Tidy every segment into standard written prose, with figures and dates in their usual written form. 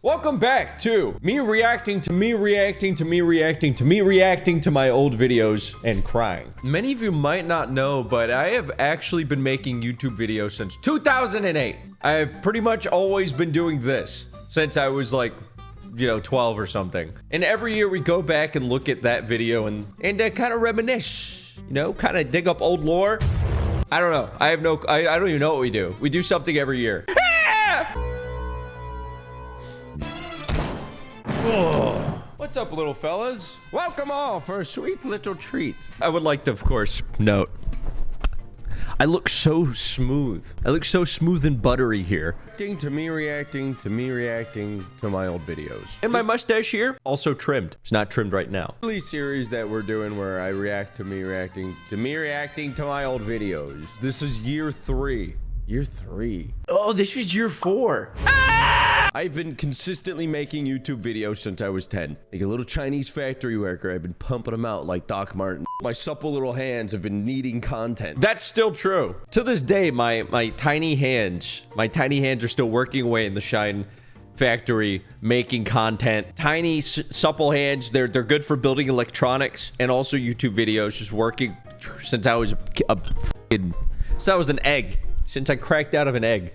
Welcome back to me reacting to me reacting to me reacting to me reacting to my old videos and crying. Many of you might not know, but I have actually been making YouTube videos since 2008. I have pretty much always been doing this since I was like, you know, 12 or something. And every year we go back and look at that video and kind of reminisce, you know, kind of dig up old lore. I don't know. I don't even know what we do. We do something every year. Oh. What's up, little fellas? Welcome all for a sweet little treat. I would like to, of course, note, I look so smooth. I look so smooth and buttery here. To me reacting to my old videos. And my mustache here, also trimmed. It's not trimmed right now. The series that we're doing where I react to me reacting to my old videos. This is year 3. Year 3. Oh, this is year 4. I've been consistently making YouTube videos since I was 10. Like a little Chinese factory worker, I've been pumping them out like Doc Martin. My supple little hands have been needing content. That's still true. To this day, my tiny hands are still working away in the Shine factory, making content. Tiny, supple hands, they're good for building electronics and also YouTube videos, just working since I was since I was an egg. Since I cracked out of an egg.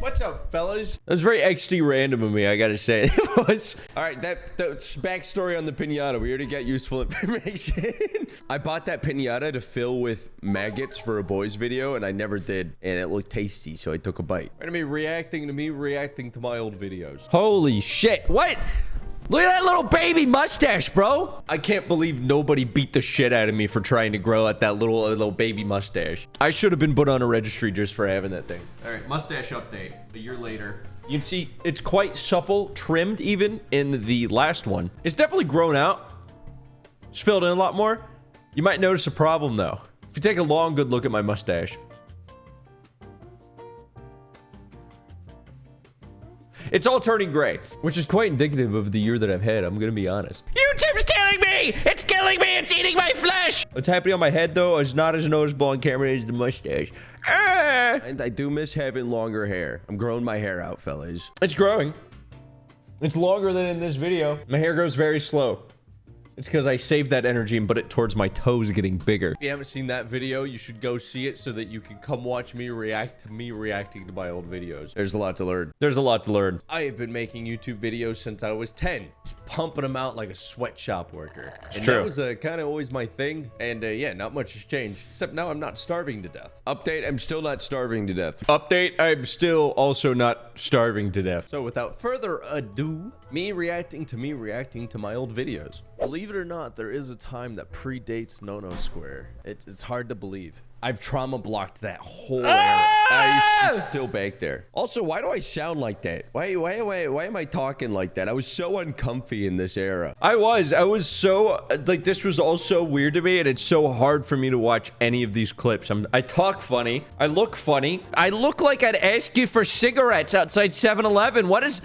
What's up, fellas? That was very XD random of me, I gotta say. It was. All right, that's backstory on the pinata. We already got useful information. I bought that pinata to fill with maggots for a boys video, and I never did. And it looked tasty, so I took a bite. Me reacting to my old videos. Holy shit, what? Look at that little baby mustache, bro. I can't believe nobody beat the shit out of me for trying to grow out that little baby mustache. I should have been put on a registry just for having that thing. All right, mustache update. A year later. You can see it's quite supple, trimmed even in the last one. It's definitely grown out. It's filled in a lot more. You might notice a problem though. If you take a long, good look at my mustache. It's all turning gray, which is quite indicative of the year that I've had. I'm gonna be honest. YouTube's killing me! It's killing me! It's eating my flesh! What's happening on my head, though, is not as noticeable on camera as the mustache. And I do miss having longer hair. I'm growing my hair out, fellas. It's growing. It's longer than in this video. My hair grows very slow. It's because I saved that energy and put it towards my toes getting bigger. If you haven't seen that video, you should go see it so that you can come watch me reacting to my old videos. There's a lot to learn. There's a lot to learn. I have been making YouTube videos since I was 10. Just pumping them out like a sweatshop worker. It's true. That was kind of always my thing. And yeah, not much has changed. Except now I'm not starving to death. Update, I'm still not starving to death. Update, I'm still also not starving to death. So without further ado, me reacting to my old videos. Believe it or not, there is a time that predates No Square. It's hard to believe. I've trauma blocked that whole era. It's still back there. Also, why do I sound like that? Why am I talking like that? I was so uncomfy in this era. I was so, like, this was all so weird to me, and it's so hard for me to watch any of these clips. I talk funny. I look funny. I look like I'd ask you for cigarettes outside 7-Eleven. What is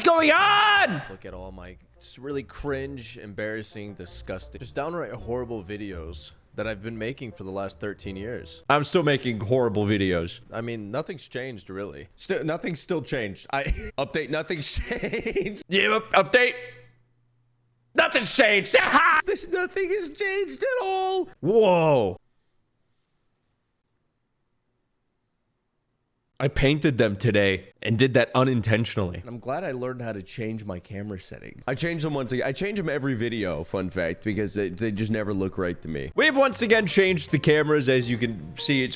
going on? Look at all my really cringe, embarrassing, disgusting, just downright horrible videos that I've been making for the last 13 years. I'm still making horrible videos. I mean, nothing's changed, really. Nothing's still changed. Update, nothing's changed. Yeah, update. Nothing's changed. Nothing has changed at all. Whoa. I painted them today and did that unintentionally. I'm glad I learned how to change my camera setting. I change them once again. I change them every video, fun fact, because they just never look right to me. We've once again changed the cameras. As you can see,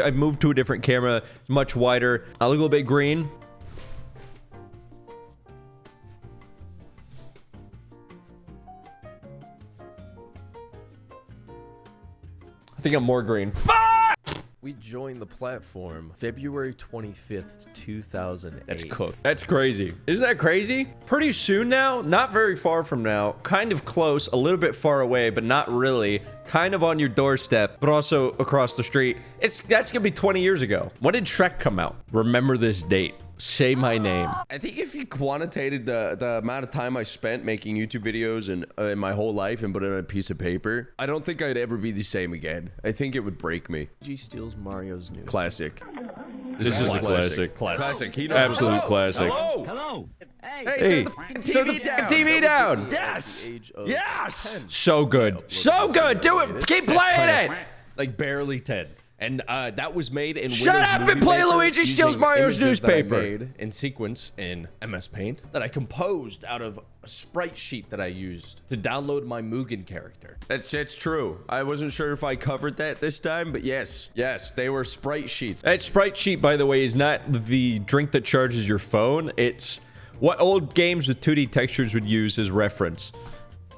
I've moved to a different camera, much wider. I look a little bit green. I think I'm more green. We joined the platform February 25th, 2008. That's cooked. That's crazy. Isn't that crazy? Pretty soon now, not very far from now, kind of close, a little bit far away, but not really. Kind of on your doorstep, but also across the street. That's gonna be 20 years ago. When did Shrek come out? Remember this date. Say my name. I think if you quantitated the amount of time I spent making YouTube videos in my whole life and put it on a piece of paper, I don't think I'd ever be the same again. I think it would break me. G steals Mario's news. Classic. This is a classic. Classic. He knows Absolute classic. Hello. Hey, turn the TV down. Yes. Yes. So good. So good. Do it. Keep playing it. Like barely 10. And that was made in Shut Windows up Movie and play Maker Luigi Steals using Mario's images that I newspaper. made in sequence in MS Paint that I composed out of a sprite sheet that I used to download my Mugen character. That's true. I wasn't sure if I covered that this time, but yes, they were sprite sheets. That sprite sheet, by the way, is not the drink that charges your phone. It's what old games with 2D textures would use as reference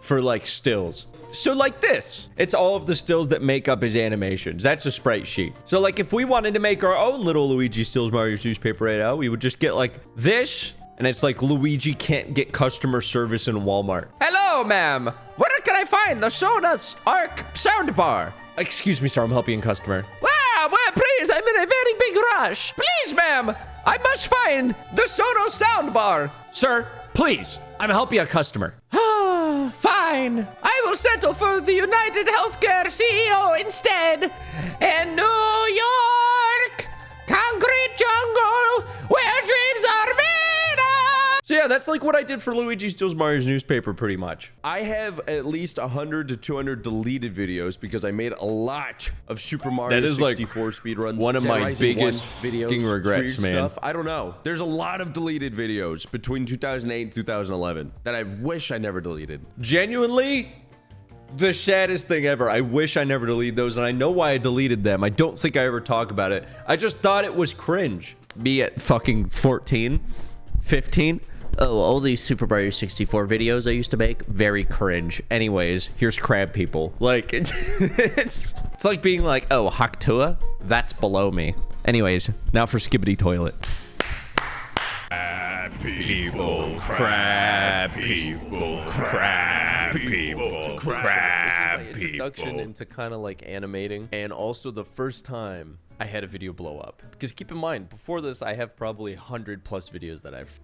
for like stills. So like this, it's all of the stills that make up his animations. That's a sprite sheet. So like if we wanted to make our own little Luigi Steals Mario's newspaper right now, we would just get like this, and it's like Luigi can't get customer service in Walmart. Hello, ma'am. Where can I find the Sonos Arc soundbar? Excuse me, sir. I'm helping customer. Wow, well, please, I'm in a very big rush. Please, ma'am, I must find the Sonos soundbar. Sir, please, I'm helping a customer. Fine. I will settle for the United Healthcare CEO instead. In New York, concrete jungle, where dreams are made of. So yeah, that's like what I did for Luigi Steals Mario's newspaper, pretty much. I have at least 100 to 200 deleted videos because I made a lot of Super Mario 64 speedruns. One of my biggest fucking regrets, man. Stuff. I don't know. There's a lot of deleted videos between 2008 and 2011 that I wish I never deleted. Genuinely, the saddest thing ever. I wish I never deleted those, and I know why I deleted them. I don't think I ever talk about it. I just thought it was cringe. Me at fucking 14, 15. Oh, all these Super Mario 64 videos I used to make, very cringe. Anyways, here's crab people. Like, it's like being like, oh, Haktua? That's below me. Anyways, now for Skibbity Toilet. Crab people, crab people, crab people, crab people. Introduction into kind of like animating, and also the first time I had a video blow up. Because keep in mind, before this, I have probably 100+ videos that I've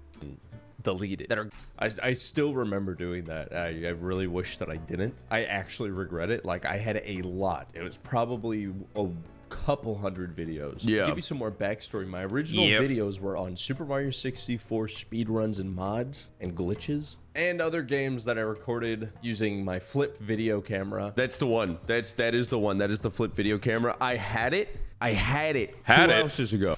deleted that are I still remember doing that. I really wish that I didn't. I actually regret it. Like, I had a lot. It was probably a couple hundred videos. Yeah. To give you some more backstory, my original videos were on Super Mario 64 speedruns and mods and glitches, and other games that I recorded using my flip video camera. That's the one. That is the one. That is the flip video camera. I had it 2 houses ago.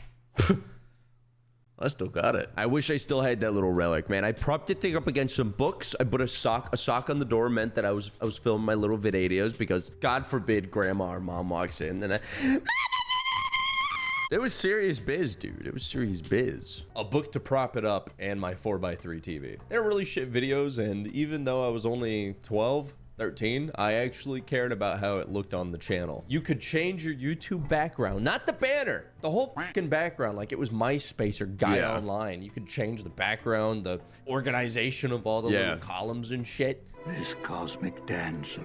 I still got it. I wish I still had that little relic, man. I propped it thing up against some books. I put a sock on the door meant that I was filming my little videos because God forbid grandma or mom walks in and it was serious biz, dude. It was serious biz. A book to prop it up and my 4x3 TV. They're really shit videos, and even though I was only 12, 13, I actually cared about how it looked on the channel. You could change your YouTube background, not the banner, the whole fucking background, like it was MySpace or Gaia Online. You could change the background, the organization of all the little columns and shit. This cosmic dance of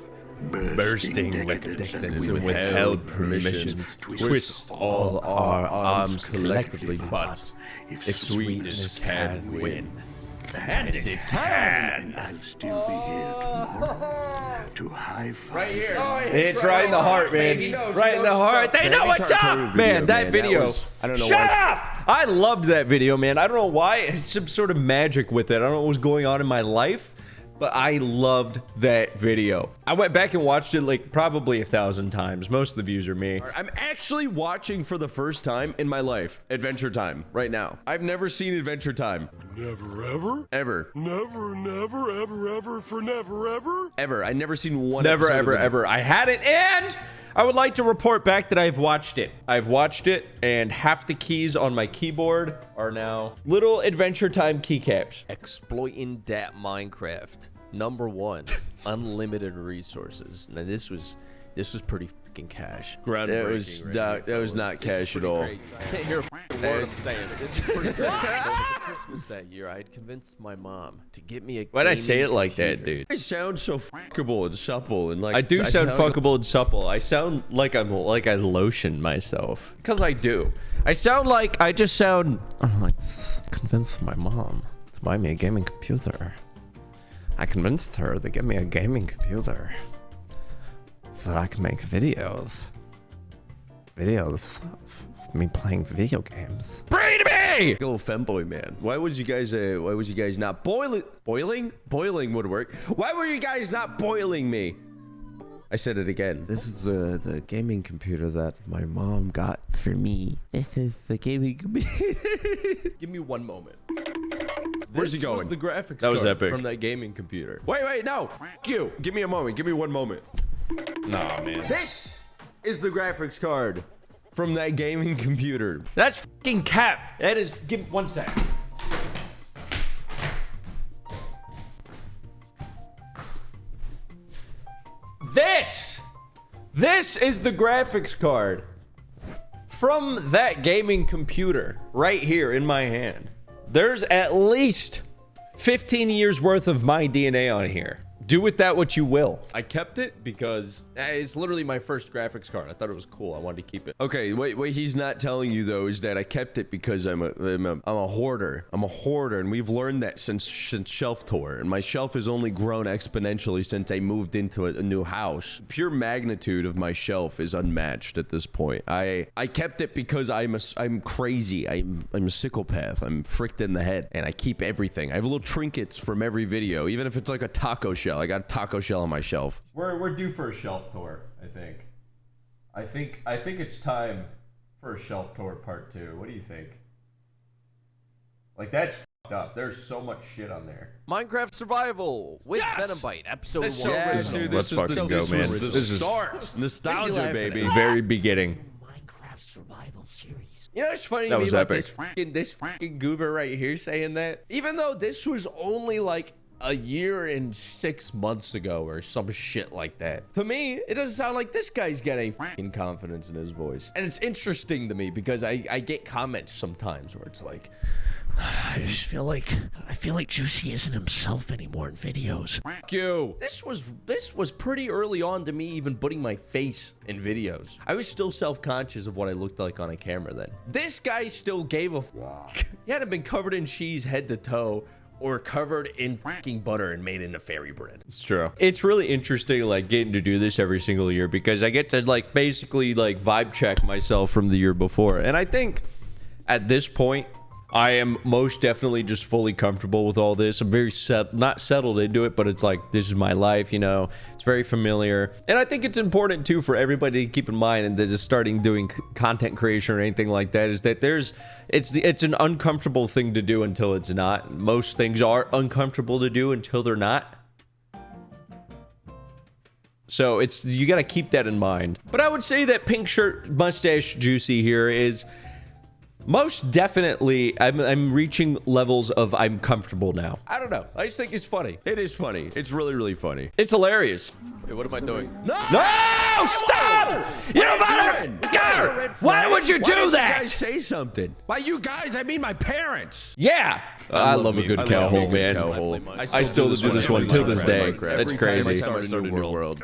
Bursting with decadence and withheld permissions, twist all our arms collectively, but if sweetness can win, and it can. I'll still be here tomorrow to high five. Right here. It's right in the heart, man. Right in the heart. They know what's up, man. That video. I don't know. Shut up! I loved that video, man. I don't know why. It's some sort of magic with it. I don't know what was going on in my life, but I loved that video. I went back and watched it like probably 1,000 times. Most of the views are me. I'm actually watching for the first time in my life Adventure Time right now. I've never seen Adventure Time. Never ever? Ever. Never, never, ever, ever, for never ever? Ever. I've never seen one Never, episode ever, of it. ever. I had it, and I would like to report back that I've watched it. I've watched it, and half the keys on my keyboard are now little Adventure Time keycaps. Exploiting that Minecraft. Number 1, unlimited resources. Now this was pretty fucking cash. That was not cash at all. I can't hear a word I'm saying. This is pretty crazy. For Christmas that year, I had convinced my mom to get me a Why'd I say it gaming like that, computer. dude? I sound so fuckable and supple and like I do sound like- fuckable and supple. I sound like I lotion myself. Because I do. I just sound I'm like, convinced my mom to buy me a gaming computer. I convinced her to get me a gaming computer so that I can make videos. videos of me playing video games. Bring it to me! Little femboy man. Why was you guys not boiling? Boiling would work. Why were you guys not boiling me? I said it again. This is the gaming computer that my mom got for me. This is the gaming computer. Give me one moment. Where's he going? Was the graphics That was card epic. from that gaming computer. Wait, no. F you. Give me a moment. Give me one moment. Nah, man. This is the graphics card from that gaming computer. That's fucking cap. That is. Give me 1 sec. This is the graphics card from that gaming computer right here in my hand. There's at least 15 years worth of my DNA on here. Do with that what you will. I kept it because it's literally my first graphics card. I thought it was cool. I wanted to keep it. Okay, what he's not telling you though is that I kept it because I'm a hoarder. I'm a hoarder, and we've learned that since Shelf Tour. And my shelf has only grown exponentially since I moved into a new house. Pure magnitude of my shelf is unmatched at this point. I kept it because I'm crazy. I'm a psychopath. I'm fricked in the head, and I keep everything. I have little trinkets from every video, even if it's like a taco shell. I got a taco shell on my shelf. We're due for a shelf tour, I think. I think it's time for a shelf tour part 2. What do you think? Like, that's fucked up. There's so much shit on there. Minecraft Survival with Venombite, episode 1. Yes, dude, this is fucking go, man. This is start. Nostalgia, baby. Very beginning. Minecraft survival series. You know what's funny That to me was about epic. this fucking goober right here saying that? Even though this was only like a year and 6 months ago or some shit like that. To me, it doesn't sound like this guy's got any fucking confidence in his voice. And it's interesting to me because I get comments sometimes where it's like, I feel like Juicy isn't himself anymore in videos. fuck you. This was pretty early on to me even putting my face in videos. I was still self-conscious of what I looked like on a camera then. This guy still gave a fuck. He hadn't been covered in cheese head to toe or covered in fucking butter and made into fairy bread. It's true. It's really interesting, like, getting to do this every single year because I get to, like, basically, like, vibe check myself from the year before. And I think at this point, I am most definitely just fully comfortable with all this. I'm very not settled into it, but it's like, this is my life, you know. It's very familiar. And I think it's important, too, for everybody to keep in mind and that is starting doing content creation or anything like that is that it's an uncomfortable thing to do until it's not. Most things are uncomfortable to do until they're not. So you got to keep that in mind. But I would say that pink shirt mustache Juicy here is most definitely, I'm reaching levels of I'm comfortable now. I don't know. I just think it's funny. It is funny. It's really, really funny. It's hilarious. Wait, what am I doing? No! No! Stop! You motherfucker! Why would you do You that? guys say something. By you guys, I mean my parents. Yeah! I love a good cow hole, man. I still do this one to this day. That's crazy. I start a new world.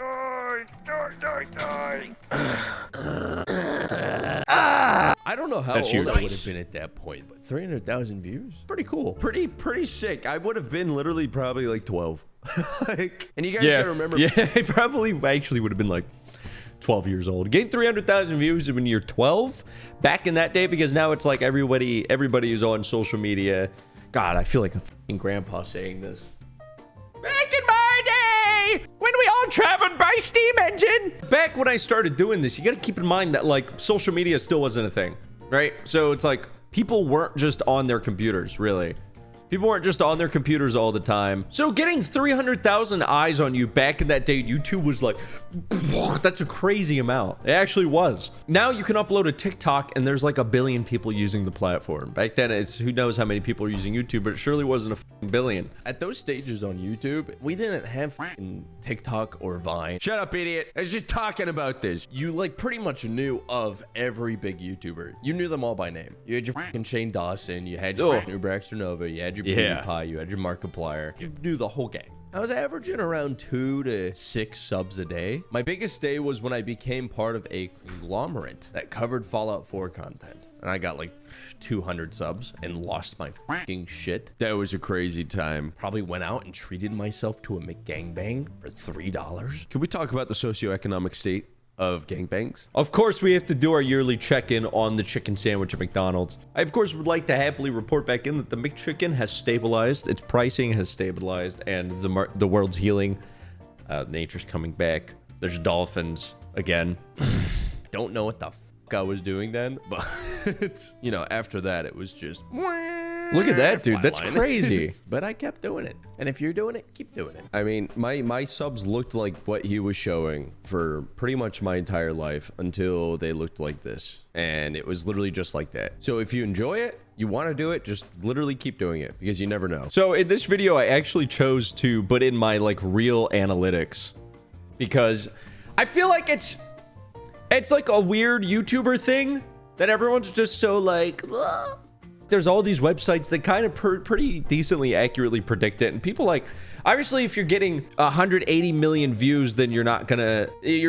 I don't know how That's old huge. I would have been at that point, but 300,000 views? Pretty cool. Pretty sick. I would have been literally probably like 12. And you guys gotta remember. Yeah, I probably actually would have been like 12 years old. Getting 300,000 views when you're 12 back in that day, because now it's like everybody is on social media. God, I feel like a fucking grandpa saying this. Back in my day, when we all traveled by steam engine. Back when I started doing this, you got to keep in mind that like social media still wasn't a thing, right? So it's like people weren't just on their computers, really. People weren't just on their computers all the time. So getting 300,000 eyes on you back in that day, YouTube was like, that's a crazy amount. It actually was. Now you can upload a TikTok and there's like 1 billion people using the platform. Back then, it's who knows how many people are using YouTube, but it surely wasn't a billion. At those stages on YouTube, we didn't have fucking TikTok or Vine. Shut up, idiot. I was just talking about this. You like pretty much knew of every big YouTuber. You knew them all by name. You had your fucking Shane Dawson. You had your fucking Braxton Nova. You had your PewDiePie. You had your Markiplier. You knew the whole gang. I was averaging around 2 to 6 subs a day. My biggest day was when I became part of a conglomerate that covered Fallout 4 content. And I got like 200 subs and lost my fucking shit. That was a crazy time. Probably went out and treated myself to a McGangbang for $3. Can we talk about the socioeconomic state of gangbangs. Of course, we have to do our yearly check-in on the chicken sandwich at McDonald's. I, of course, would like to happily report back in that the McChicken has stabilized. Its pricing has stabilized, and the world's healing. Nature's coming back. There's dolphins again. Don't know what the fuck I was doing then, but you know, after that, it was just... Look at that, dude. That's flatline. crazy. But I kept doing it. And if you're doing it, keep doing it. I mean, my subs looked like what he was showing for pretty much my entire life until they looked like this. And it was literally just like that. So if you enjoy it, you want to do it, just literally keep doing it because you never know. So in this video, I actually chose to put in my like real analytics because I feel like it's like a weird YouTuber thing that everyone's just so like, "Ugh." There's all these websites that kind of pretty decently accurately predict it. And people like, obviously, if you're getting 180 million views, then you're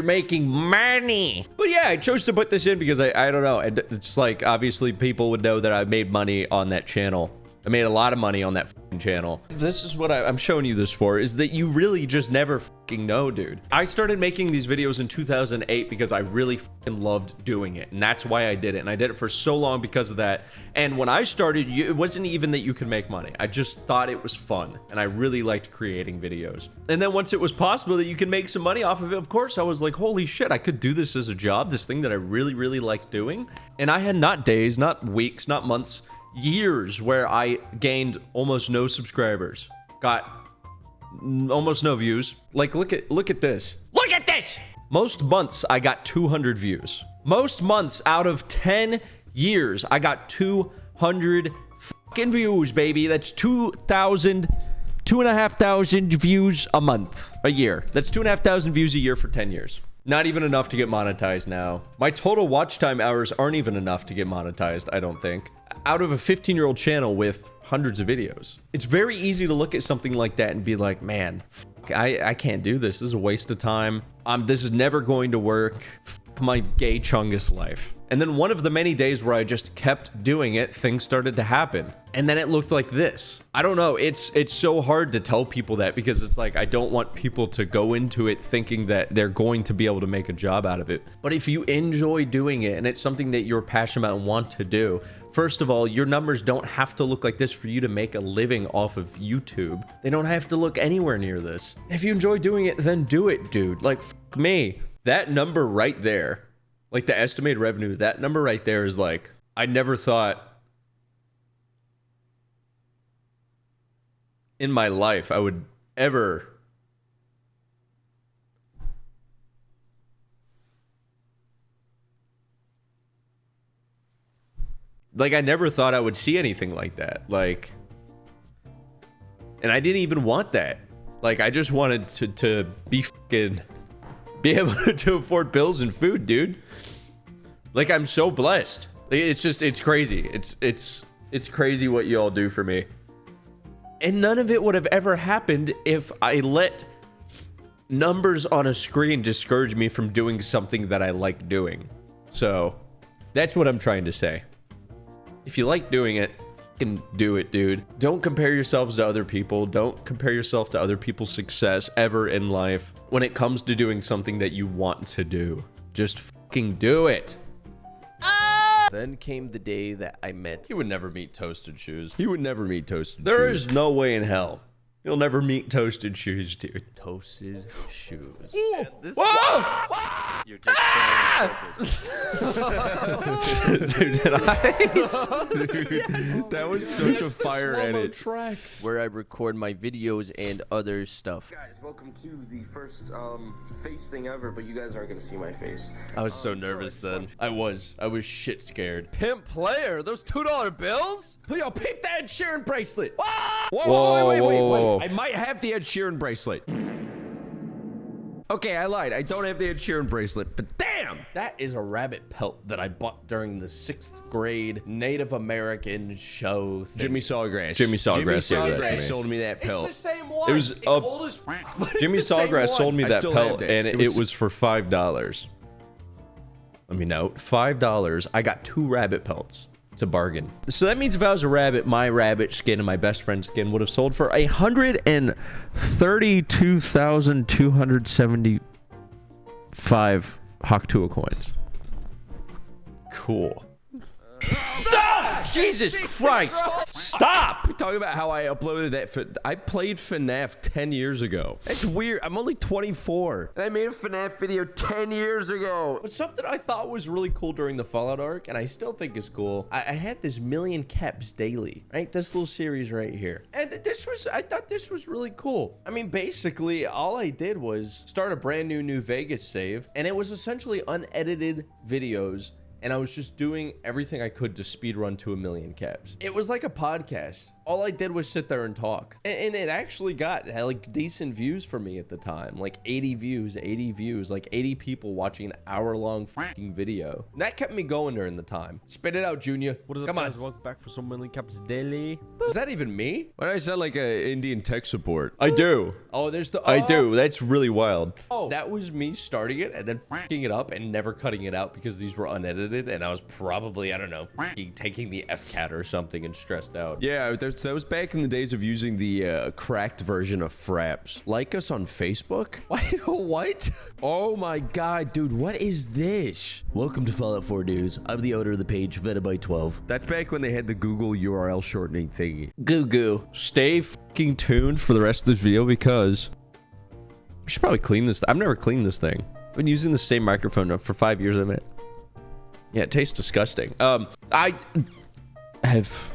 making money. But yeah, I chose to put this in because I don't know. It's like, obviously, people would know that I made money on that channel. I made a lot of money on that fucking channel. This is what I'm showing you this for, is that you really just never fucking know, dude. I started making these videos in 2008 because I really fucking loved doing it. And that's why I did it. And I did it for so long because of that. And when I started, it wasn't even that you could make money. I just thought it was fun. And I really liked creating videos. And then once it was possible that you can make some money off of it, of course, I was like, holy shit, I could do this as a job, this thing that I really, really liked doing. And I had not days, not weeks, not months, years where I gained almost no subscribers, got almost no views. Like, look at this. Look at this. Most months I got 200 views. Most months out of 10 years I got 200 fucking views, baby. That's 2,500 views a month, a year. That's 2,500 views a year for 10 years. Not even enough to get monetized now. My total watch time hours aren't even enough to get monetized, I don't think. Out of a 15-year-old channel with hundreds of videos. It's very easy to look at something like that and be like, man, I can't do this. This is a waste of time. This is never going to work. My gay chungus life. And then one of the many days where I just kept doing it, things started to happen. And then it looked like this. I don't know. It's so hard to tell people that because it's like, I don't want people to go into it thinking that they're going to be able to make a job out of it. But if you enjoy doing it and it's something that you're passionate about and want to do, first of all, your numbers don't have to look like this for you to make a living off of YouTube. They don't have to look anywhere near this. If you enjoy doing it, then do it, dude. Like, f me. That number right there, like the estimated revenue, that number right there is like, I never thought in my life I would ever like, I never thought I would see anything like that. Like, and I didn't even want that. Like, I just wanted to be able to afford bills and food, dude. Like, I'm so blessed. It's crazy. It's crazy what you all do for me. And none of it would have ever happened if I let numbers on a screen discourage me from doing something that I like doing. So that's what I'm trying to say. If you like doing it, fucking do it, dude. Don't compare yourselves to other people. Don't compare yourself to other people's success ever in life when it comes to doing something that you want to do. Just fucking do it. Then came the day that I met. He would never meet Toasted Shoes. He would never meet Toasted Shoes. There is no way in hell you'll never meet Toasted Shoes, dude. Toasted Shoes. Ooh. Whoa! You're just Dude, did I? Dude, that was such a fire edit. track where I record my videos and other stuff. Guys, welcome to the first face thing ever, but you guys aren't gonna see my face. I was so nervous then. I was shit scared. Pimp player, those $2 bills? Yo, peep that Ed Sheeran bracelet. Whoa, Whoa, wait. whoa. I might have the Ed Sheeran bracelet. Okay, I lied. I don't have the Ed Sheeran bracelet, but damn, that is a rabbit pelt that I bought during the 6th grade Native American show thing. Jimmy Sawgrass gave that to me. Sold me that pelt. It's the same one. It was old as Jimmy Sawgrass sold me I that still pelt, have it. and it was for $5. Let me note, $5. I got 2 rabbit pelts. It's a bargain. So that means if I was a rabbit, my rabbit skin and my best friend's skin would have sold for $132,275 Hawk coins. Cool. Ah! Jesus Christ! Stop! You're talking about how I uploaded that. I played FNAF 10 years ago. That's weird. I'm only 24. And I made a FNAF video 10 years ago. But something I thought was really cool during the Fallout arc, and I still think is cool, I had this million caps daily, right? This little series right here. And I thought this was really cool. I mean, basically, all I did was start a brand new New Vegas save, and it was essentially unedited videos, and I was just doing everything I could to speedrun to 1,000,000 caps. It was like a podcast. All I did was sit there and talk. And it actually had like decent views for me at the time. Like 80 views, like 80 people watching an hour-long fucking video. And that kept me going during the time. Spit it out, Junior. What is up, Come guys? on. Welcome back for some Million Caps Daily. Is that even me? Why do I sound like an Indian tech support? I do. Oh, there's the... I do. That's really wild. Oh, that was me starting it and then fucking it up and never cutting it out because these were unedited. And I was probably, I don't know, taking the FCAT or something and stressed out. Yeah, that was back in the days of using the cracked version of Fraps. Like us on Facebook? What? Oh my god, dude, what is this? Welcome to Fallout 4 News. I'm the owner of the page, Vetabyte12. That's back when they had the Google URL shortening thingy. Goo goo. Stay fucking tuned for the rest of this video because I should probably clean this. I've never cleaned this thing. I've been using the same microphone for 5 years a minute. Yeah, it tastes disgusting. I have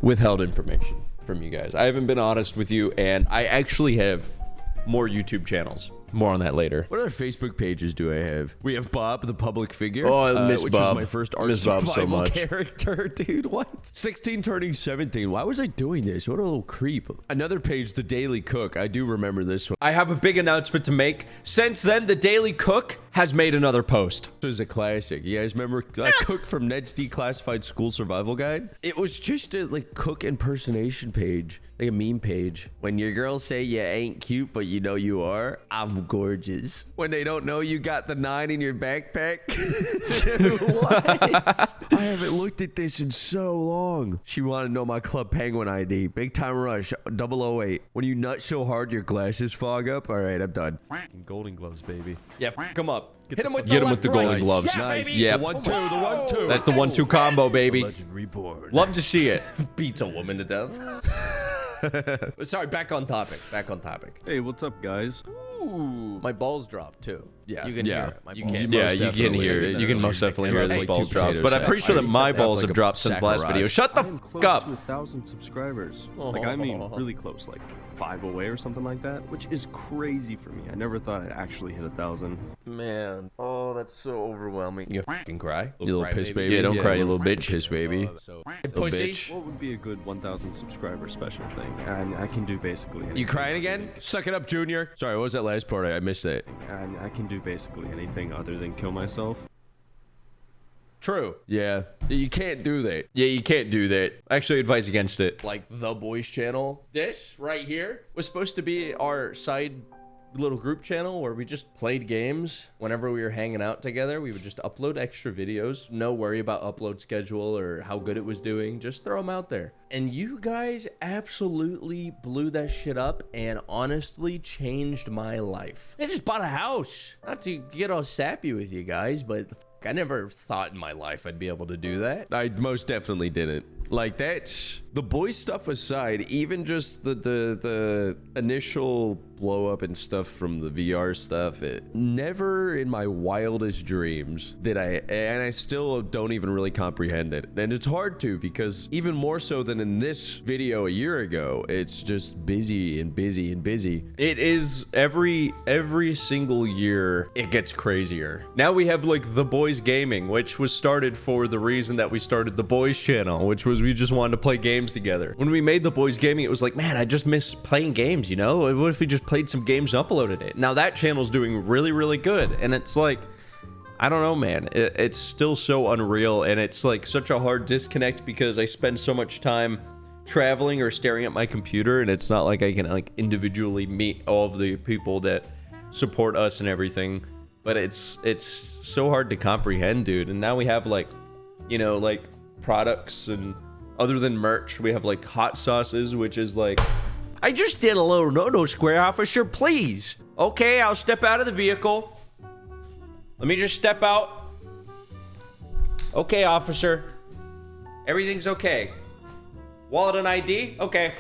withheld information from you guys. I haven't been honest with you, and I actually have more YouTube channels. More on that later. What other Facebook pages do I have? We have Bob, the public figure. Oh, I miss which Bob. was my first art Miss Bob so survival much. character, dude. What? 16 turning 17. Why was I doing this? What a little creep. Another page, The Daily Cook. I do remember this one. I have a big announcement to make. Since then, The Daily Cook has made another post. This is a classic. You guys remember Cook from Ned's Declassified School Survival Guide? It was just a Cook impersonation page, like a meme page. When your girls say you ain't cute, but you know you are, I'm gorgeous. When they don't know you got the 9 in your backpack. What? I haven't looked at this in so long. She wanted to know my Club Penguin ID. Big Time Rush 008. When you nut so hard your glasses fog up. All right, I'm done. Golden Gloves, baby. Yeah, come up. Hit him with Get the him with the left, golden right. gloves. Yeah, Nice. baby. Yeah. The 1-2, the 1-2. That's the 1-2 combo, baby. Legend reborn. Love to see it. Beats a woman to death. Sorry, back on topic. Hey, what's up, guys? Ooh, my balls dropped too. Yeah. You can hear it. My You balls can. Yeah, dropped. you can definitely hear hear it. that. You can most definitely hear Like the balls two dropped. potato But I'm sacks. pretty sure that my balls like have a dropped since sack the last of video. rice. Shut the I'm close fuck to up. 1,000 subscribers. Like, I mean, really close, like 5 away or something like that, which is crazy for me. I never thought I'd actually hit 1,000. Man. Oh, that's so overwhelming. You fucking cry. You little cry piss baby. baby. Yeah, don't cry, you little little bitch, piss baby. Little pussy. bitch. What would be a good 1,000 subscriber special thing? I can do basically anything. You crying again? Suck it up, Junior. Sorry, what was that last part? I missed that. I can do basically anything other than kill myself. True. Yeah. You can't do that. Yeah, you can't do that. Actually, advise against it. Like the boys channel. This right here was supposed to be our side little group channel where we just played games. Whenever we were hanging out together, we would just upload extra videos. No worry about upload schedule or how good it was doing. Just throw them out there. And you guys absolutely blew that shit up and honestly changed my life. I just bought a house. Not to get all sappy with you guys, but I never thought in my life I'd be able to do that. I most definitely didn't. Like, that's the boy stuff aside, even just the initial blow up and stuff from the VR stuff, it never in my wildest dreams did I still don't even really comprehend it. And it's hard to, because even more so than in this video a year ago, it's just busy and busy and busy. It is every single year it gets crazier. Now we have like The Boys Gaming, which was started for the reason that we started the Boys channel, which was we just wanted to play games together. When we made The Boys Gaming, it was like, man, I just miss playing games, you know? What if we just played some games and uploaded it? Now that channel's doing really, really good. And it's like, I don't know, man. It's still so unreal. And it's like such a hard disconnect because I spend so much time traveling or staring at my computer. And it's not like I can like individually meet all of the people that support us and everything. But it's so hard to comprehend, dude. And now we have like, you know, like products, and other than merch, we have like hot sauces, which is like, I just did a little no-no square officer, please. Okay, I'll step out of the vehicle. Let me just step out. Okay, officer. Everything's okay. Wallet and ID? Okay.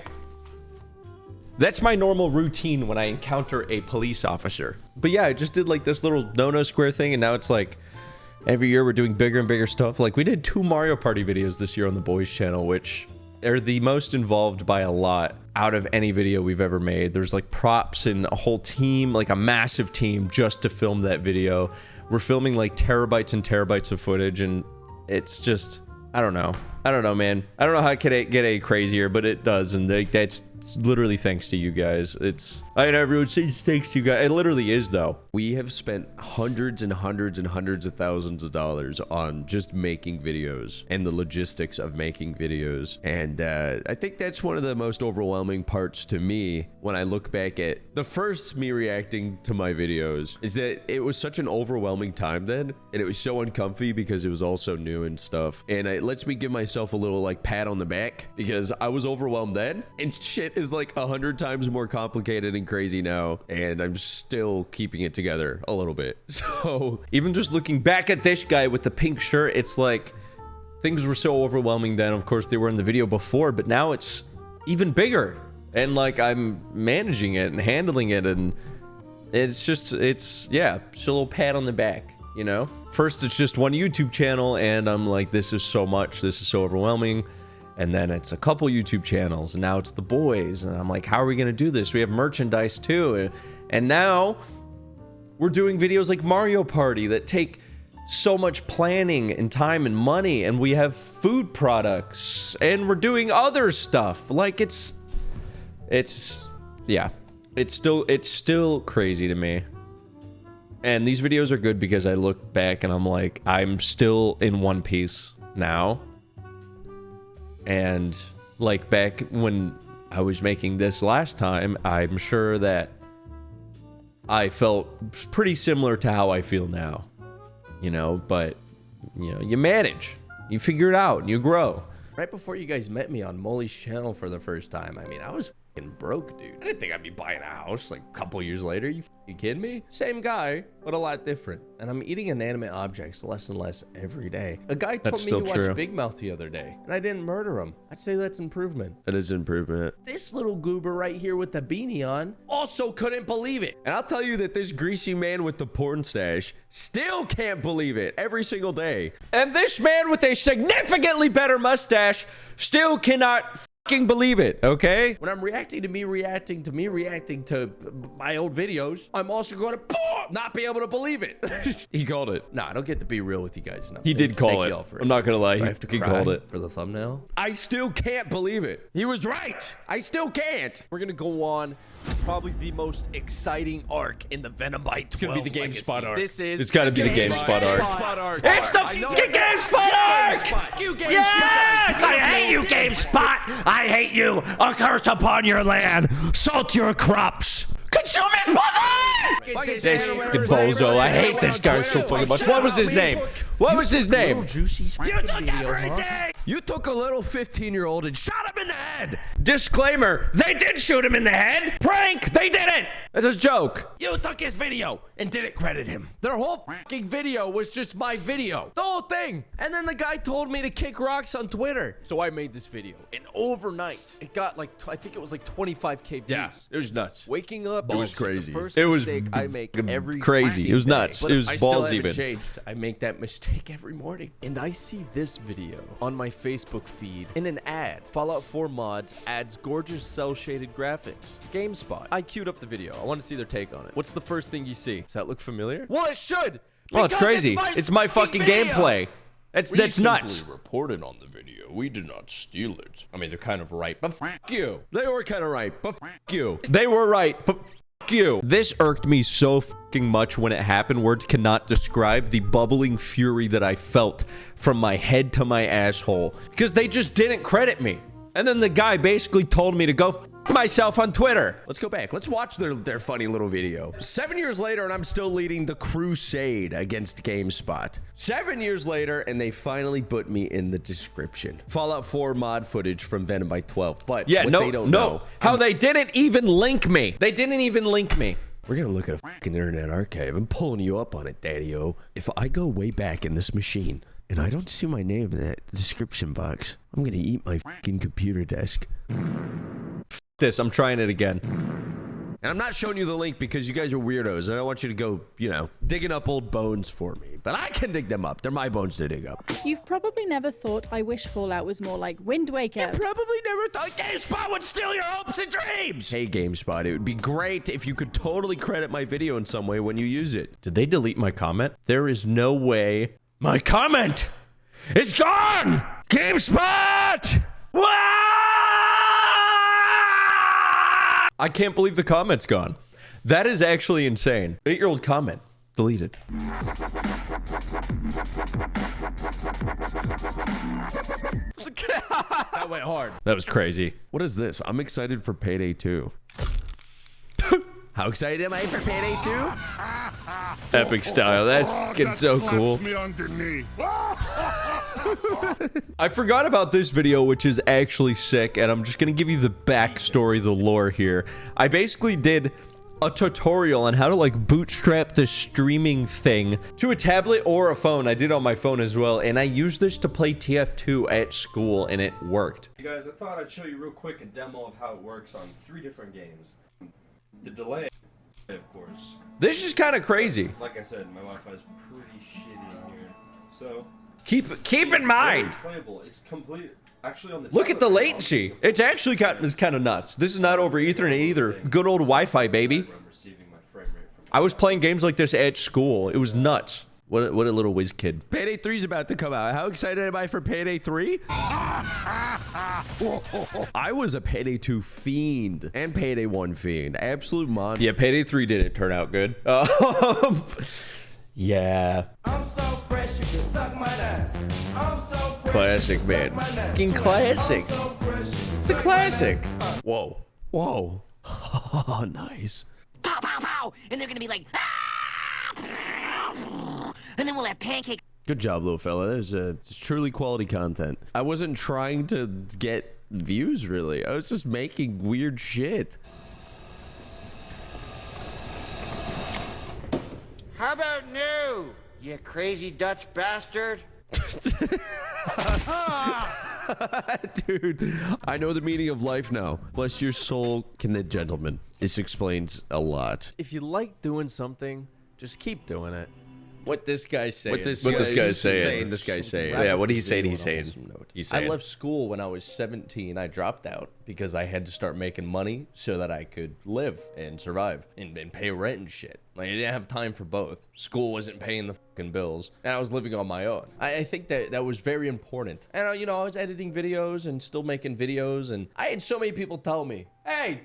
That's my normal routine when I encounter a police officer. But yeah, I just did like this little no square thing, and now it's like every year we're doing bigger and bigger stuff. Like we did 2 Mario Party videos this year on the boys channel, which are the most involved by a lot out of any video we've ever made. There's like props and a whole team, like a massive team just to film that video. We're filming like terabytes and terabytes of footage, and it's just, I don't know, man. I don't know how it could get any crazier, but it does, and that's literally thanks to you guys. I know everyone says thanks to you guys. It literally is, though. We have spent hundreds and hundreds and hundreds of thousands of dollars on just making videos and the logistics of making videos. And I think that's one of the most overwhelming parts to me when I look back at the first me reacting to my videos, is that it was such an overwhelming time then. And it was so uncomfy because it was all so new and stuff. And it lets me give myself a little like pat on the back because I was overwhelmed then. And shit is like 100 times more complicated and crazy now, and I'm still keeping it together a little bit. So even just looking back at this guy with the pink shirt, it's like things were so overwhelming then. Of course they were in the video before, but now it's even bigger, and like I'm managing it and handling it, and it's yeah, just a little pat on the back, you know. First it's just one YouTube channel, and I'm like, this is so much, this is so overwhelming. And then it's a couple YouTube channels, and now it's the boys. And I'm like, how are we gonna do this? We have merchandise too. And now we're doing videos like Mario Party that take so much planning and time and money. And we have food products, and we're doing other stuff. Like yeah, it's still crazy to me. And these videos are good because I look back and I'm like, I'm still in one piece now. And like back when I was making this last time, I'm sure that I felt pretty similar to how I feel now, you know, but you know, you manage, you figure it out, and you grow. right before you guys met me on Molly's channel for the first time, I mean, I was broke, dude. I didn't think I'd be buying a house like a couple years later. You kidding me? Same guy, but a lot different. And I'm eating inanimate objects less and less every day. A guy told me to watch Big Mouth the other day, and I didn't murder him. I'd say that's improvement. That is improvement. This little goober right here with the beanie on also couldn't believe it. And I'll tell you that this greasy man with the porn stash still can't believe it every single day. And this man with a significantly better mustache still cannot believe it, okay? When I'm reacting to me reacting to my old videos, I'm also going to not be able to believe it. He called it. Nah, I don't get to be real with you guys. No. He did call it. I'm not gonna lie. He called it for the thumbnail. I still can't believe it. He was right. I still can't. We're gonna go on probably the most exciting arc in the Venomite 12 It's gonna be the Gamespot arc. This is. It's gotta be the Gamespot arc. It's the Gamespot arc! You Gamespot! Yes! I hate you, GameSpot! I hate you! A curse upon your land! Salt your crops! Consume his mother! This bozo. I hate this guy so fucking much. What was his name? What was his name? You took everything! You took a little 15-year-old and Shot him in the head! Disclaimer. They did shoot him in the head! Prank! They didn't! That's a joke. You took his video and didn't credit him. their whole fucking video was just my video. The whole thing. And then the guy told me to kick rocks on Twitter. So I made this video, and overnight, it got like, I think it was like 25K views. Yeah, it was nuts. Waking up, It was also the crazy. first It was mistake I make every crazy. It was nuts. But It was I still balls haven't even. changed. I make that mistake every morning. And I see this video on my Facebook feed in an ad. Fallout 4 Mods adds gorgeous cel-shaded graphics. GameSpot. I queued up the video. I want to see their take on it. What's the first thing you see? Does that look familiar? Well, it should. Oh, it's because crazy. It's my fucking video. gameplay. That's nuts. Reported on the video. We did not steal it. I mean, they're kind of right, but fuck you. They were kind of right, but fuck you. They were right, but fuck you. This irked me so fucking much when it happened. Words cannot describe the bubbling fury that I felt from my head to my asshole. Because they just didn't credit me. And then the guy basically told me to go f myself on Twitter. Let's go back. Let's watch their funny little video. 7 years later, and I'm still leading the crusade against GameSpot. 7 years later, and they finally put me in the description. Fallout 4 mod footage from Venomite 12. But Yeah, what no, they don't no. know, How they didn't even link me. They didn't even link me. We're gonna look at a fucking internet archive. I'm pulling you up on it, Daddy-O. If I go way back in this machine and I don't see my name in that description box, I'm gonna eat my fucking computer desk. This, I'm trying it again. And I'm not showing you the link because you guys are weirdos. And I don't want you to go, you know, digging up old bones for me. But I can dig them up. They're my bones to dig up. You've probably never thought I wish Fallout was more like Wind Waker. Probably never thought GameSpot would steal your hopes and dreams. Hey, GameSpot, it would be great if you could totally credit my video in some way when you use it. Did they delete my comment? There is no way. My comment is gone. GameSpot. I can't believe the comment's gone. That is actually insane. 8-year-old comment. Deleted. That went hard. That was crazy. What is this? I'm excited for Payday 2. How excited am I for Payday 2? Epic style. That's fucking so cool. I forgot about this video, which is actually sick, and I'm just gonna give you the backstory, the lore here. I basically did a tutorial on how to like bootstrap this streaming thing to a tablet or a phone. I did on my phone as well, and I used this to play TF2 at school, and it worked. Hey guys, I thought I'd show you real quick a demo of how it works on 3 different games. The delay, of course. This is kind of crazy. Like I said, my Wi-Fi is pretty shitty in here. So, Keep in mind. playable. It's complete. Actually, on the Look at the tablet, latency. It's actually kind of nuts. This is not over Ethernet either. Good old Wi-Fi, baby. I'm receiving my frame rate from I was playing games like this at school. It was nuts. What a little whiz kid. Payday 3 is about to come out. How excited am I for Payday 3? I was a Payday 2 fiend and Payday 1 fiend. Absolute monster. Yeah, Payday 3 didn't turn out good. Yeah. I'm so fresh, you can suck my ass. I'm so fresh. Classic, man. Fucking classic. It's a classic. Whoa. Whoa. Oh, nice. Pow, pow, pow. And they're gonna be like, ah! And then we'll have pancake. Good job, little fella. It's truly quality content. I wasn't trying to get views, really. I was just making weird shit. How about new, you crazy Dutch bastard? Dude, I know the meaning of life now. Bless your soul, Knit gentleman. This explains a lot. If you like doing something, just keep doing it. What this guy's saying. What this guy's saying. This guy's saying. Yeah, what he's saying, he's Anyone saying. on some note. He's I saying. left school when I was 17. I dropped out because I had to start making money so that I could live and survive and pay rent and shit. Like, I didn't have time for both. School wasn't paying the fucking bills, and I was living on my own. I think that was very important. And, you know, I was editing videos and still making videos, and I had so many people tell me, hey,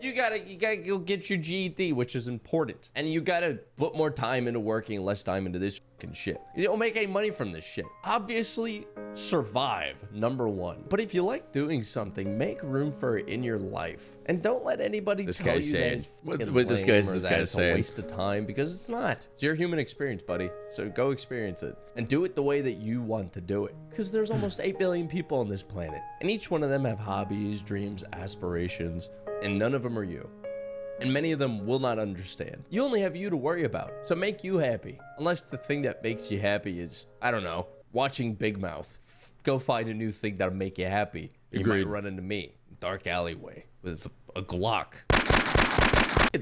you gotta go get your GED, which is important. And you gotta put more time into working, less time into this fucking shit. You don't make any money from this shit. Obviously, survive, #1. But if you like doing something, make room for it in your life. And don't let anybody tell you that it's fucking What this lame guy's- or this that guy's it's a saying. waste of time, because it's not. It's your human experience, buddy. So go experience it. And do it the way that you want to do it. Because there's almost 8 billion people on this planet. And each one of them have hobbies, dreams, aspirations. And none of them are you. And many of them will not understand. You only have you to worry about. So make you happy. Unless the thing that makes you happy is, I don't know, watching Big Mouth. Go find a new thing that'll make you happy. You might run into me. Dark alleyway with a Glock.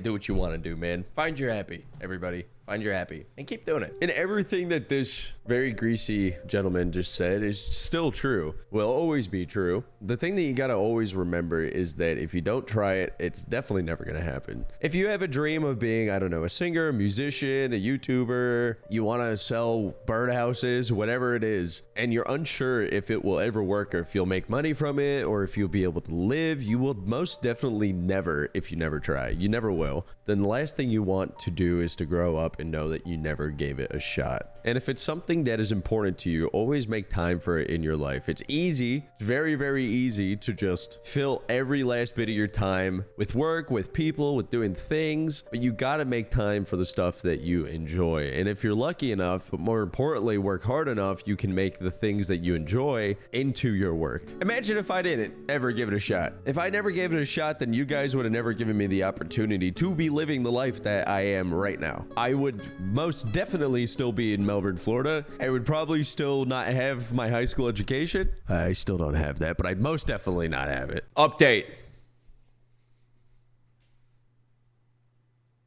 Do what you want to do, man. Find your happy, everybody. Find your happy and keep doing it. And everything that this very greasy gentleman just said is still true. Will always be true. The thing that you got to always remember is that if you don't try it, it's definitely never going to happen. If you have a dream of being, I don't know, a singer, a musician, a YouTuber, you want to sell birdhouses, whatever it is, and you're unsure if it will ever work or if you'll make money from it or if you'll be able to live, you will most definitely never if you never try. You never will. Then the last thing you want to do is to grow up and know that you never gave it a shot. And if it's something that is important to you, always make time for it in your life. It's easy, it's very, very easy to just fill every last bit of your time with work, with people, with doing things, but you gotta make time for the stuff that you enjoy. And if you're lucky enough, but more importantly, work hard enough, you can make the things that you enjoy into your work. Imagine if I didn't ever give it a shot. If I never gave it a shot, then you guys would have never given me the opportunity to be living the life that I am right now. I would most definitely still be in Melbourne, Florida. I would probably still not have my high school education. I still don't have that, but I'd most definitely not have it. Update.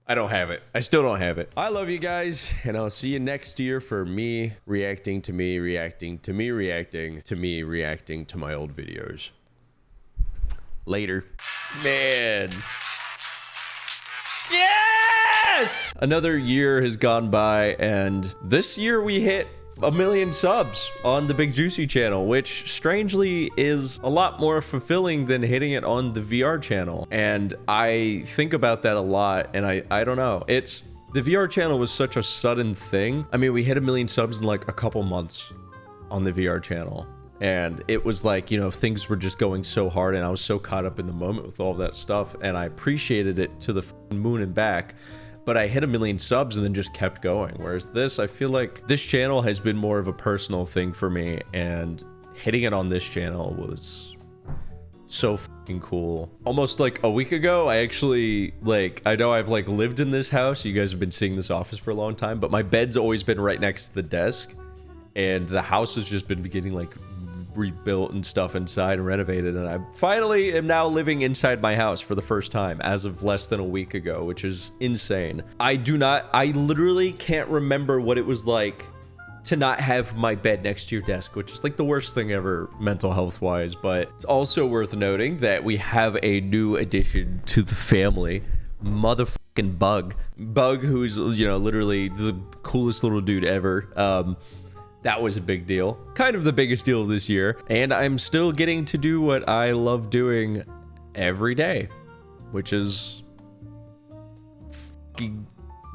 I don't have it. I still don't have it. I love you guys, and I'll see you next year for me reacting to me reacting to me reacting to me reacting to my old videos. Later. Man. Yes! Another year has gone by, and this year we hit 1 million subs on the Big Juicy channel, which strangely is a lot more fulfilling than hitting it on the VR channel. And I think about that a lot, and I don't know. It's the VR channel was such a sudden thing. I mean, we hit 1 million subs in like a couple months on the VR channel. And it was like, you know, things were just going so hard, and I was so caught up in the moment with all that stuff, and I appreciated it to the moon and back. But I hit 1 million subs and then just kept going. Whereas this, I feel like this channel has been more of a personal thing for me, and hitting it on this channel was so fucking cool. Almost like a week ago, I actually, like, I know I've like lived in this house. You guys have been seeing this office for a long time, but my bed's always been right next to the desk, and the house has just been getting like rebuilt and stuff inside and renovated, and I finally am now living inside my house for the first time as of less than a week ago, which is insane. I literally can't remember what it was like to not have my bed next to your desk, which is like the worst thing ever mental health wise. But it's also worth noting that we have a new addition to the family, motherfucking Bug, who's, you know, literally the coolest little dude ever. That was a big deal. Kind of the biggest deal of this year. And I'm still getting to do what I love doing every day, which is fucking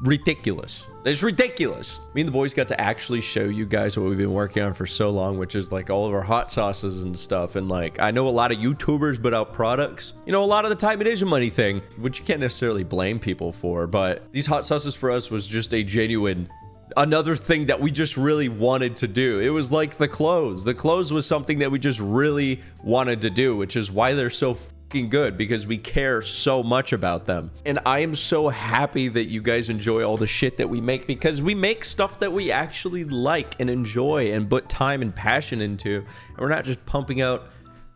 ridiculous. It's ridiculous. Me and the boys got to actually show you guys what we've been working on for so long, which is like all of our hot sauces and stuff. And like, I know a lot of YouTubers put out products. You know, a lot of the time it is a money thing, which you can't necessarily blame people for. But these hot sauces for us was just a genuine another thing that we just really wanted to do. It was like the clothes. The clothes was something that we just really wanted to do, which is why they're so fucking good, because we care so much about them. And I am so happy that you guys enjoy all the shit that we make, because we make stuff that we actually like and enjoy and put time and passion into, and we're not just pumping out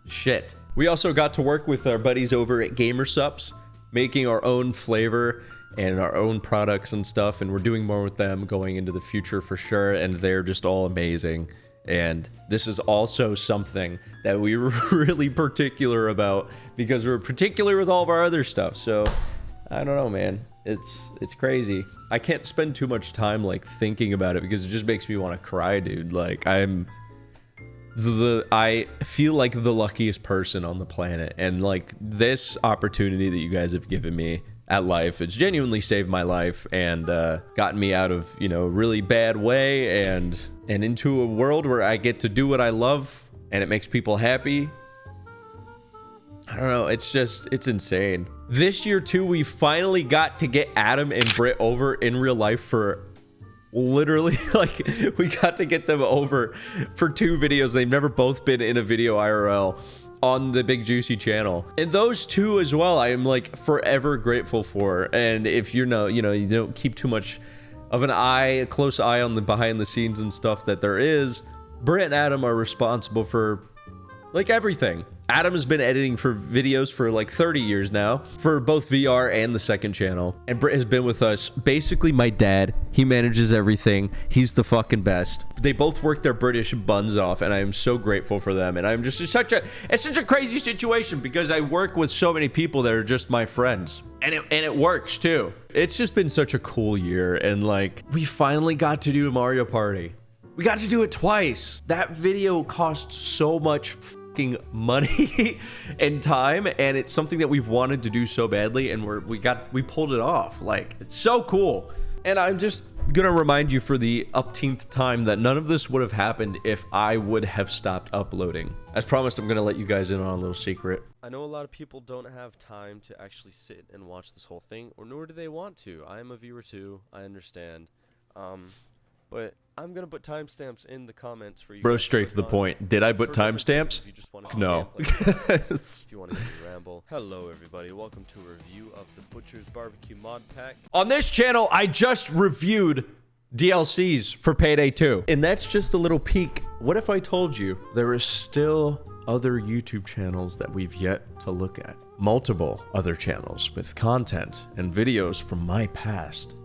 shit. We also got to work with our buddies over at Gamespot, making our own flavor and our own products and stuff, and we're doing more with them going into the future for sure, and they're just all amazing. And this is also something that we were really particular about, because we're particular with all of our other stuff. So I don't know, man, it's crazy. I can't spend too much time like thinking about it, because it just makes me want to cry, dude. Like, I feel like the luckiest person on the planet, and like this opportunity that you guys have given me at life, it's genuinely saved my life and gotten me out of, you know, a really bad way and into a world where I get to do what I love and it makes people happy. I don't know, it's insane. This year too, we finally got to get Adam and Britt over in real life for literally, like, we got to get them over for 2 videos. They've never both been in a video IRL on the Big Juicy channel, and those 2 as well I am like forever grateful for. And if you know you don't keep too much of a close eye on the behind the scenes and stuff that there is, Britt and Adam are responsible for like everything. Adam has been editing for videos for like 30 years now, for both VR and the second channel. And Britt has been with us, basically my dad. He manages everything. He's the fucking best. They both work their British buns off, and I am so grateful for them. And I'm just, it's such a crazy situation, because I work with so many people that are just my friends. And it works too. It's just been such a cool year. And like, we finally got to do a Mario Party. We got to do it twice. That video cost so much money and time, and it's something that we've wanted to do so badly, and we pulled it off. Like, it's so cool. And I'm just gonna remind you for the upteenth time that none of this would have happened if I would have stopped uploading. As promised, I'm gonna let you guys in on a little secret. I know a lot of people don't have time to actually sit and watch this whole thing, or nor do they want to. I am a viewer too, I understand. But I'm gonna put timestamps in the comments for you. Bro, straight to the point. Did I put timestamps? No. If you want to hear me ramble. Hello everybody, welcome to a review of the Butcher's Barbecue mod pack. On this channel, I just reviewed DLCs for Payday 2. And that's just a little peek. What if I told you there is still other YouTube channels that we've yet to look at? Multiple other channels with content and videos from my past.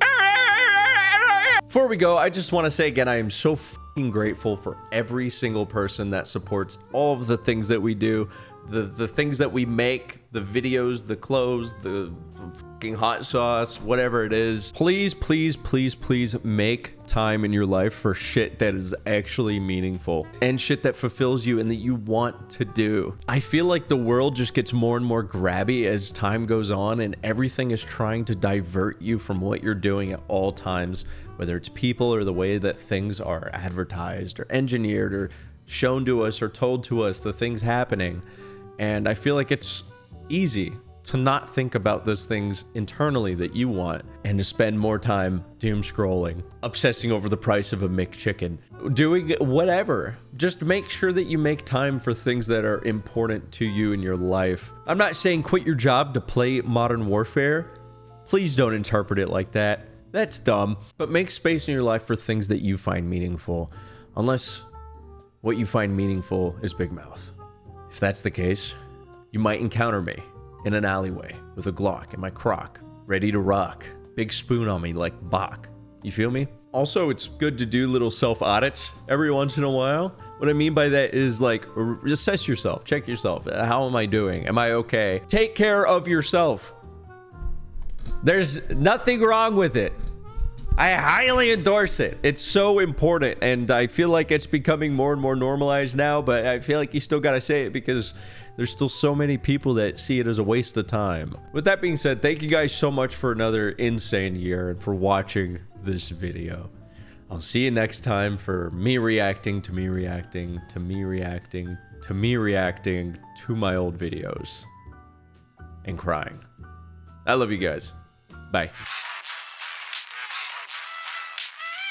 Before we go, I just want to say again, I am so fucking grateful for every single person that supports all of the things that we do, the things that we make, the videos, the clothes, the fucking hot sauce, whatever it is. Please, please, please, please make time in your life for shit that is actually meaningful and shit that fulfills you and that you want to do. I feel like the world just gets more and more grabby as time goes on, and everything is trying to divert you from what you're doing at all times, whether it's people or the way that things are advertised or engineered or shown to us or told to us, the things happening. And I feel like it's easy to not think about those things internally that you want and to spend more time doom scrolling, obsessing over the price of a McChicken, doing whatever. Just make sure that you make time for things that are important to you in your life. I'm not saying quit your job to play Modern Warfare. Please don't interpret it like that. That's dumb. But make space in your life for things that you find meaningful. Unless what you find meaningful is Big Mouth. If that's the case, you might encounter me in an alleyway with a Glock in my crock, ready to rock. Big spoon on me like Bach. You feel me? Also, it's good to do little self-audits every once in a while. What I mean by that is like, assess yourself, check yourself. How am I doing? Am I okay? Take care of yourself. There's nothing wrong with it. I highly endorse it. It's so important, and I feel like it's becoming more and more normalized now, but I feel like you still gotta say it because there's still so many people that see it as a waste of time. With that being said, thank you guys so much for another insane year and for watching this video. I'll see you next time for me reacting to me reacting to me reacting to me reacting to my old videos and crying. I love you guys. Bye.